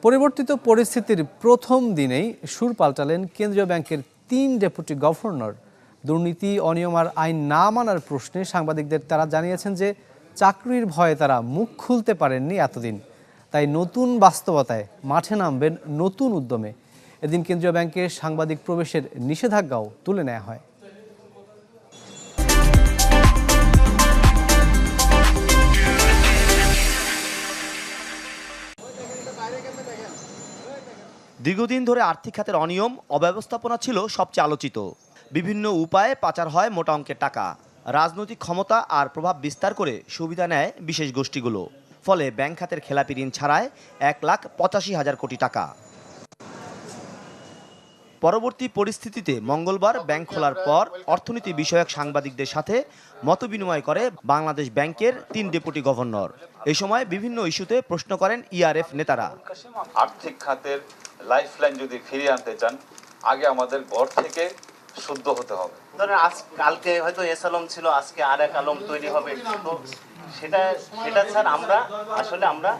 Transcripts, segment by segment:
পরিবর্তিত পরিস্থিতির প্রথম দিনেই সুর পাল্টালেন কেন্দ্রীয় ব্যাংকের ৩ ডেপুটি গভর্নর। দুর্নীতি, অনিয়ম আর আইন না মানার প্রশ্নে সাংবাদিকদের তারা জানিয়েছেন যে চাকরির ভয়ে তারা মুখ খুলতে পারেননি এতদিন। তাই নতুন বাস্তবতায় মাঠে নামবেন নতুন উদ্যমে। এদিন কেন্দ্রীয় ব্যাংকে সাংবাদিক প্রবেশের নিষেধাজ্ঞাও তুলে নেওয়া হয়। দীর্ঘদিন ধরে আর্থিক খাতের অনিয়ম, অব্যবস্থাপনা ছিল সবচেয়ে আলোচিত। বিভিন্ন উপায়ে পাচার হয় মোটা অঙ্কের টাকা। রাজনৈতিক ক্ষমতা আর প্রভাব বিস্তার করে সুবিধা নেয় বিশেষ গোষ্ঠীগুলো। ফলে ব্যাংক খাতের খেলাপি ঋণ ছাড়ায় 1,85,000 কোটি টাকা। পরবর্তী পরিস্থিতিতে মঙ্গলবার ব্যাংক খোলার পর অর্থনীতি বিষয়ক সাংবাদিকদের সাথে মতবিনিময় করে বাংলাদেশ ব্যাংকের ৩ ডেপুটি গভর্নর। এই সময় বিভিন্ন ইস্যুতে প্রশ্ন করেন ইআরএফ নেতারা। আর্থিক খাতের লাইফলাইন যদি ফিরিয়ে আনতে চান, আগে আমাদের ঘর থেকে শুদ্ধ হতে হবে। ধরেন কালকে হয়তো এস আলম ছিল, আজকে আর এক আলম তৈরি হবে, তো সেটা স্যার আমরা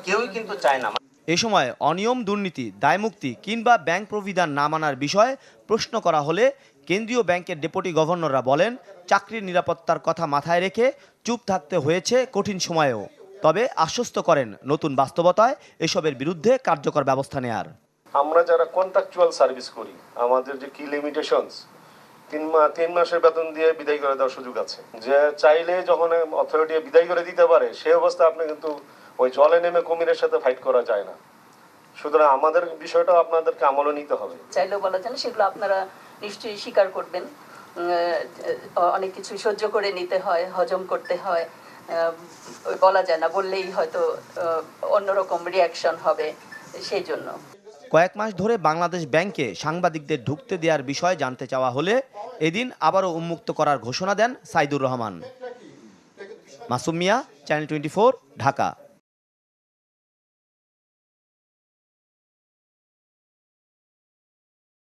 কেউই কিন্তু চাই না। এ সময় অনিয়ম, দুর্নীতি, দায়মুক্তি কিংবা ব্যাংক প্রবিধান না মানার বিষয়ে প্রশ্ন করা হলে কেন্দ্রীয় ব্যাংকের ডেপুটি গভর্নররা বলেন, চাকরির নিরাপত্তার কথা মাথায় রেখে চুপ থাকতে হয়েছে কঠিন সময়েও। তবে আশ্বস্ত করেন নতুন বাস্তবতায় এসবের বিরুদ্ধে কার্যকর ব্যবস্থা নেয়ার। আমরা যারা কন্ট্রাকচুয়াল সার্ভিস করি, আমাদের যে কি লিমিটেশনস, 3 মাসের বেতন দিয়ে বিদায় করে দেওয়ার সুযোগ আছে। যে চাইলে যখন অথরিটি বিদায় করে দিতে পারে, সেই অবস্থা আপনি কিন্তু ওই জলে নেমে কুমিরের সাথে ফাইট করা যায় না। সুতরাং আমাদের বিষয়টা আপনাদেরকে আমলে নিতে হবে। চাইলেও বলা যায় না, সেগুলো আপনারা নিশ্চয়ই স্বীকার করবেন। অনেক কিছু সহ্য করে নিতে হয়, হজম করতে হয়, বলা যায় না, বললেই হয়তো অন্যরকম রিয়াকশন হবে, সেই জন্য। কয়েক মাস ধরে বাংলাদেশ ব্যাংকে সাংবাদিকদের ঢুকতে দেওয়ার বিষয় জানতে চাওয়া হলে এদিন আবারও উন্মুক্ত করার ঘোষণা দেন সাইদুর রহমান। মাসুম মিয়া, চ্যানেল 24, ঢাকা।